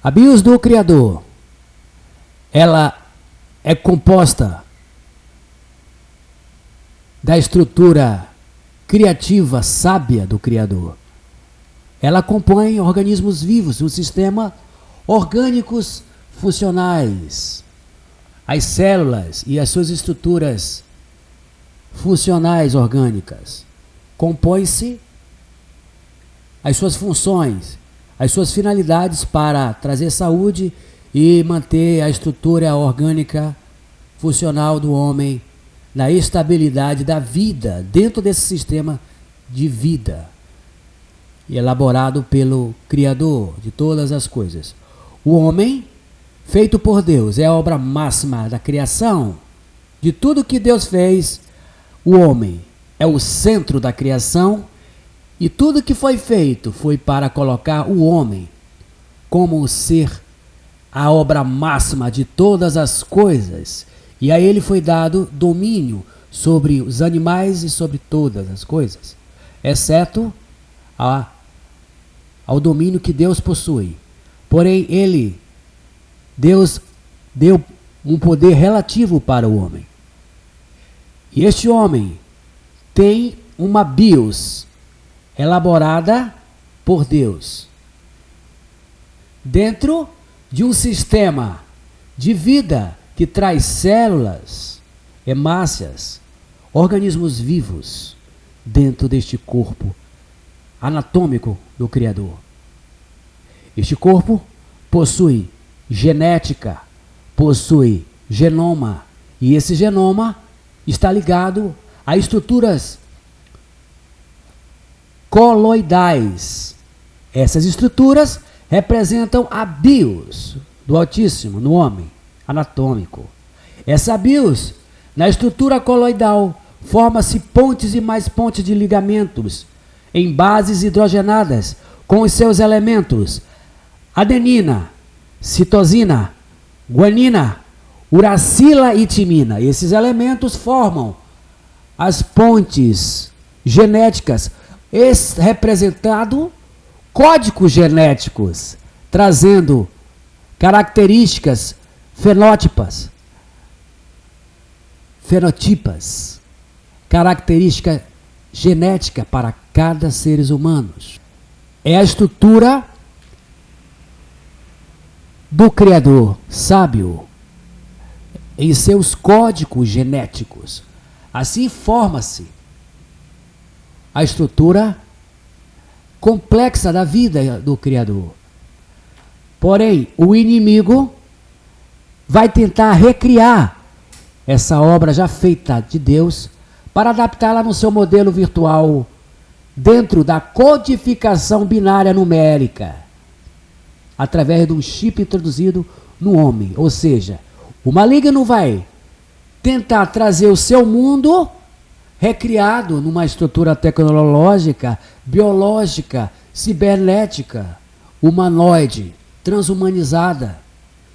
A BIOS do Criador, ela é composta da estrutura criativa sábia do Criador. Ela compõe organismos vivos, um sistema orgânicos funcionais. As células e as suas estruturas funcionais orgânicas compõem-se as suas funções, as suas finalidades para trazer saúde e manter a estrutura orgânica funcional do homem na estabilidade da vida, dentro desse sistema de vida, elaborado pelo Criador de todas as coisas. O homem, feito por Deus, é a obra máxima da criação. De tudo que Deus fez, o homem é o centro da criação. E tudo que foi feito foi para colocar o homem como ser a obra máxima de todas as coisas. E a ele foi dado domínio sobre os animais e sobre todas as coisas, exceto ao domínio que Deus possui. Porém, Deus deu um poder relativo para o homem. E este homem tem uma BIOS elaborada por Deus, dentro de um sistema de vida que traz células, hemácias, organismos vivos dentro deste corpo anatômico do Criador. Este corpo possui genética, possui genoma, e esse genoma está ligado a estruturas coloidais. Essas estruturas representam a BIOS do Altíssimo no homem anatômico. Essa BIOS, na estrutura coloidal, forma-se pontes e mais pontes de ligamentos em bases hidrogenadas com os seus elementos adenina, citosina, guanina, uracila e timina. Esses elementos formam as pontes genéticas, representado códigos genéticos, trazendo características fenotipas, característica genética para cada ser humano. É a estrutura do Criador sábio em seus códigos genéticos. Assim forma-se a estrutura complexa da vida do Criador. Porém, o inimigo vai tentar recriar essa obra já feita de Deus para adaptá-la no seu modelo virtual dentro da codificação binária numérica, através de um chip introduzido no homem. Ou seja, o maligno vai tentar trazer o seu mundo recriado numa estrutura tecnológica, biológica, cibernética, humanoide, transhumanizada,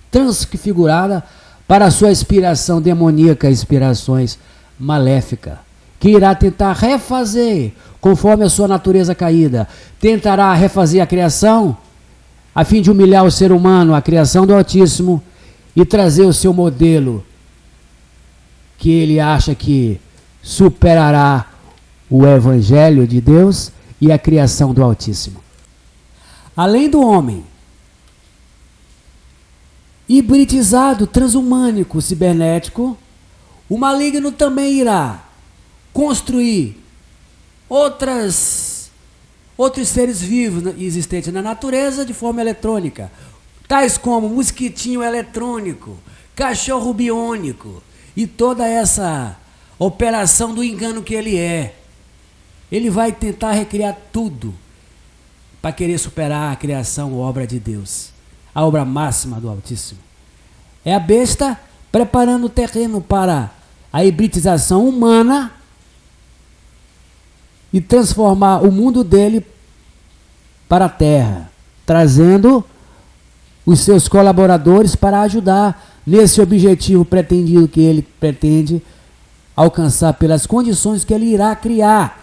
transfigurada para a sua inspiração demoníaca, inspirações maléfica, que irá tentar refazer conforme a sua natureza caída, tentará refazer a criação a fim de humilhar o ser humano, a criação do Altíssimo, e trazer o seu modelo que ele acha que superará o Evangelho de Deus e a criação do Altíssimo. Além do homem hibridizado, transhumânico, cibernético, o maligno também irá construir outros seres vivos existentes na natureza de forma eletrônica, tais como mosquitinho eletrônico, cachorro biônico e toda essa operação do engano que ele é. Ele vai tentar recriar tudo para querer superar a criação, obra de Deus, a obra máxima do Altíssimo. É a besta preparando o terreno para a hibridização humana e transformar o mundo dele para a terra, trazendo os seus colaboradores para ajudar nesse objetivo pretendido que ele pretende alcançar pelas condições que ele irá criar,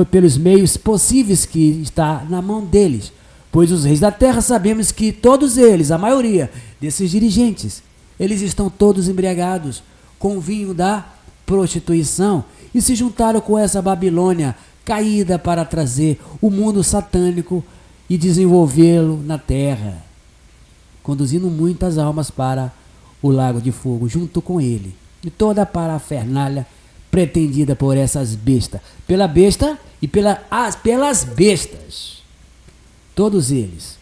pelos meios possíveis que está na mão deles. Pois os reis da terra sabemos que todos eles, a maioria desses dirigentes, eles estão todos embriagados com o vinho da prostituição e se juntaram com essa Babilônia caída para trazer o mundo satânico e desenvolvê-lo na terra, conduzindo muitas almas para o lago de fogo junto com ele. E toda a parafernália pretendida por essas bestas, pela besta e pelas bestas. Todos eles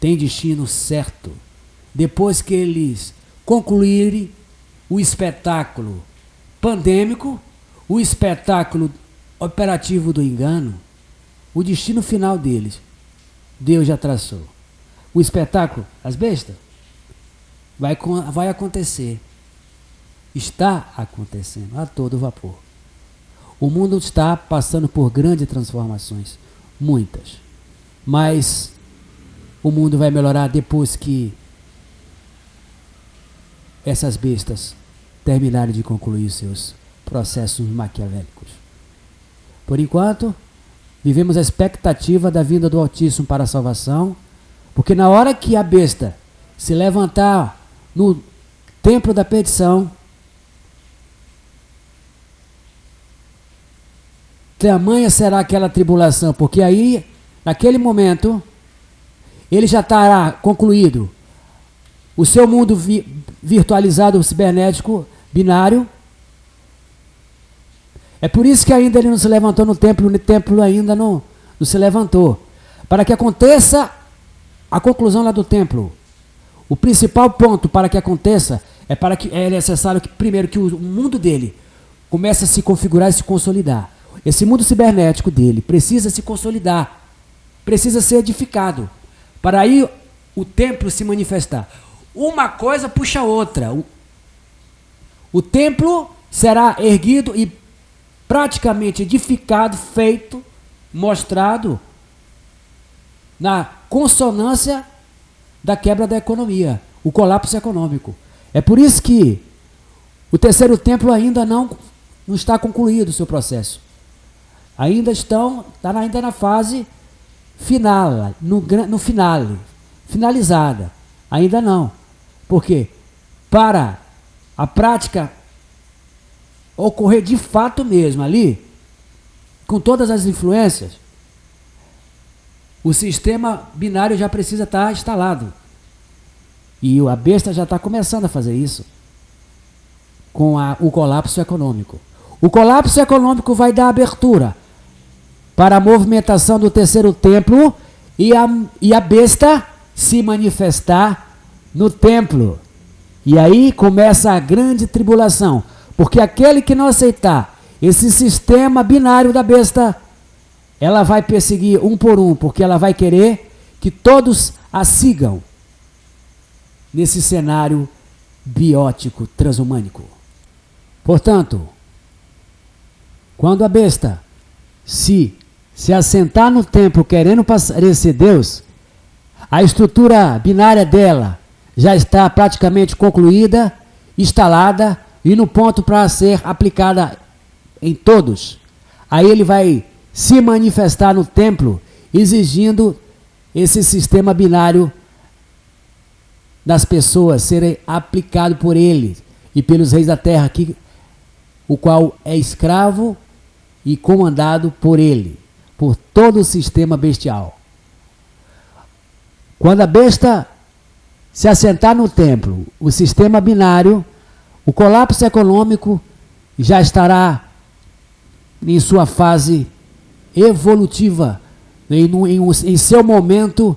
têm destino certo. Depois que eles concluírem o espetáculo pandêmico, o espetáculo operativo do engano, o destino final deles, Deus já traçou. O espetáculo, as bestas, vai acontecer. Está acontecendo a todo vapor. O mundo está passando por grandes transformações, muitas. Mas o mundo vai melhorar depois que essas bestas terminarem de concluir seus processos maquiavélicos. Por enquanto, vivemos a expectativa da vinda do Altíssimo para a salvação, porque na hora que a besta se levantar no templo da perdição, tamanha será aquela tribulação, porque aí, naquele momento, ele já estará concluído o seu mundo virtualizado, cibernético, binário. É por isso que ainda ele não se levantou no templo, o templo ainda não se levantou. Para que aconteça a conclusão lá do templo, o principal ponto para que aconteça é necessário que primeiro que o mundo dele comece a se configurar e se consolidar. Esse mundo cibernético dele precisa se consolidar, precisa ser edificado, para aí o templo se manifestar. Uma coisa puxa a outra. O templo será erguido e praticamente edificado, feito, mostrado na consonância da quebra da economia, o colapso econômico. É por isso que o terceiro templo ainda não está concluído o seu processo. Ainda está ainda na fase final, no finale, finalizada. Ainda não. Porque para a prática ocorrer de fato mesmo ali, com todas as influências, o sistema binário já precisa estar instalado. E a besta já está começando a fazer isso com o colapso econômico. O colapso econômico vai dar abertura para a movimentação do terceiro templo e a besta se manifestar no templo. E aí começa a grande tribulação, porque aquele que não aceitar esse sistema binário da besta, ela vai perseguir um por um, porque ela vai querer que todos a sigam nesse cenário biótico transhumânico. Portanto, quando a besta se assentar no templo querendo parecer Deus, a estrutura binária dela já está praticamente concluída, instalada e no ponto para ser aplicada em todos. Aí ele vai se manifestar no templo exigindo esse sistema binário das pessoas serem aplicado por ele e pelos reis da terra, o qual é escravo e comandado por ele, por todo o sistema bestial. Quando a besta se assentar no templo, o sistema binário, o colapso econômico já estará em sua fase evolutiva, em seu momento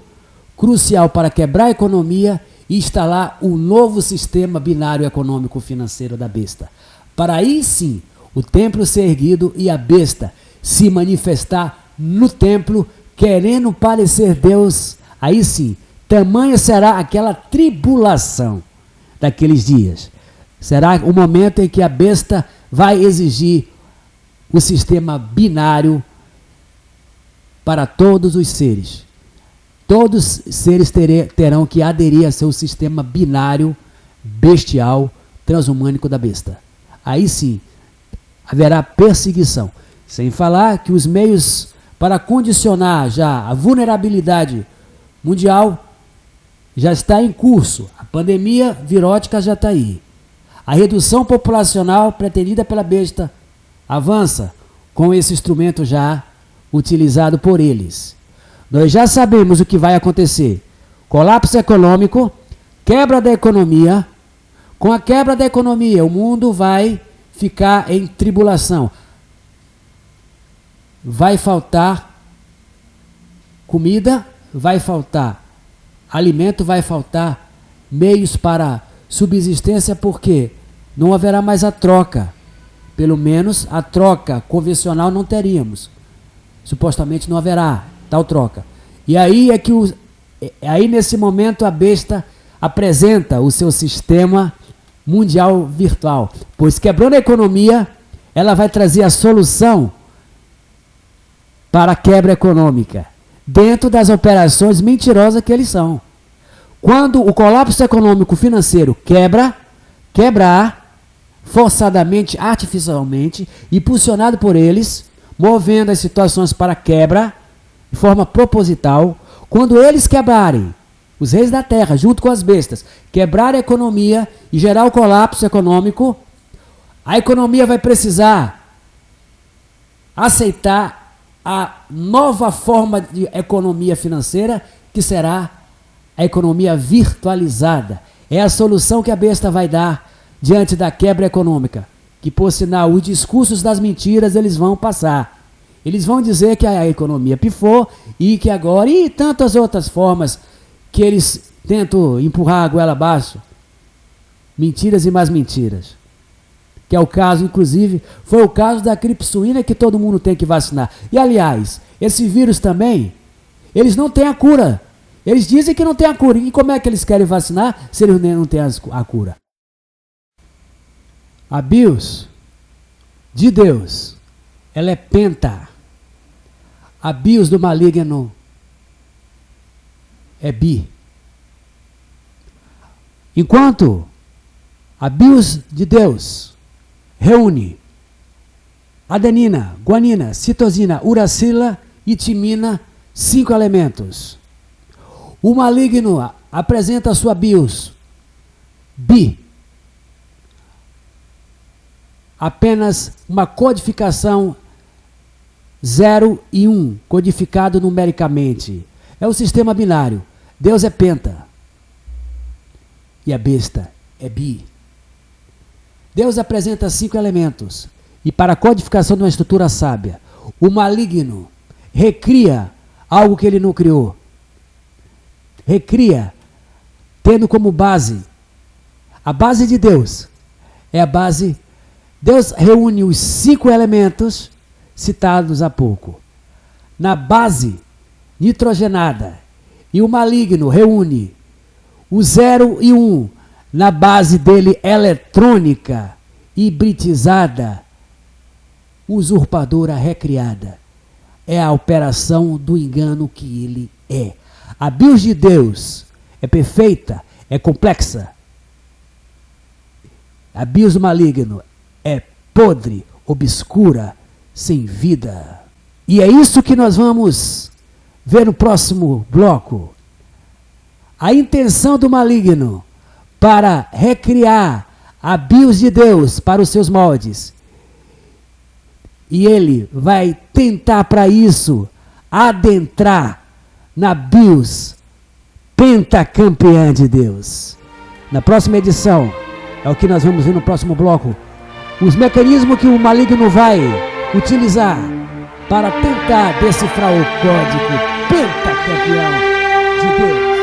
crucial para quebrar a economia e instalar o novo sistema binário econômico financeiro da besta. Para aí sim, o templo ser erguido e a besta se manifestar no templo, querendo parecer Deus, aí sim, tamanha será aquela tribulação daqueles dias. Será o momento em que a besta vai exigir o sistema binário para todos os seres. Todos os seres terão que aderir a seu sistema binário, bestial, transhumânico da besta. Aí sim, haverá perseguição. Sem falar que os meios para condicionar já a vulnerabilidade mundial já está em curso. A pandemia virótica já está aí. A redução populacional pretendida pela besta avança com esse instrumento já utilizado por eles. Nós já sabemos o que vai acontecer. Colapso econômico, quebra da economia. Com a quebra da economia, o mundo vai ficar em tribulação. Vai faltar comida, vai faltar alimento, vai faltar meios para subsistência, porque não haverá mais a troca. Pelo menos a troca convencional não teríamos. Supostamente não haverá tal troca. E aí é que aí nesse momento a besta apresenta o seu sistema mundial virtual. Pois quebrando a economia, ela vai trazer a solução para a quebra econômica, dentro das operações mentirosas que eles são. Quando o colapso econômico financeiro quebrar forçadamente, artificialmente, impulsionado por eles, movendo as situações para quebra, de forma proposital, quando eles quebrarem, os reis da terra, junto com as bestas, quebrar a economia e gerar o colapso econômico, a economia vai precisar aceitar a nova forma de economia financeira, que será a economia virtualizada. É a solução que a besta vai dar diante da quebra econômica, que, por sinal, os discursos das mentiras eles vão passar. Eles vão dizer que a economia pifou e que agora, e tantas outras formas que eles tentam empurrar a goela abaixo. Mentiras e mais mentiras. Que é o caso, inclusive, foi o caso da gripe suína, que todo mundo tem que vacinar. E, aliás, esse vírus também, eles não têm a cura. Eles dizem que não tem a cura. E como é que eles querem vacinar se eles não têm a cura? A bios de Deus, ela é penta. A bios do maligno é bi. Enquanto a bios de Deus reúne adenina, guanina, citosina, uracila e timina, 5 elementos. O maligno apresenta a sua bios bi. Apenas uma codificação 0 e 1, codificado numericamente. É o sistema binário. Deus é penta. E a besta é bi. Deus apresenta 5 elementos. E para a codificação de uma estrutura sábia, o maligno recria algo que ele não criou. Recria, tendo como base, a base de Deus é a base. Deus reúne os 5 elementos citados há pouco na base nitrogenada, e o maligno reúne o 0 e 1 na base dele eletrônica, hibridizada, usurpadora, recriada. É a operação do engano que ele é. A bios de Deus é perfeita, é complexa. A bios do maligno é podre, obscura, sem vida. E é isso que nós vamos ver no próximo bloco. A intenção do maligno para recriar a bios de Deus para os seus moldes. E ele vai tentar para isso adentrar na bios pentacampeã de Deus. Na próxima edição, é o que nós vamos ver no próximo bloco, os mecanismos que o maligno vai utilizar para tentar decifrar o código pentacampeão de Deus.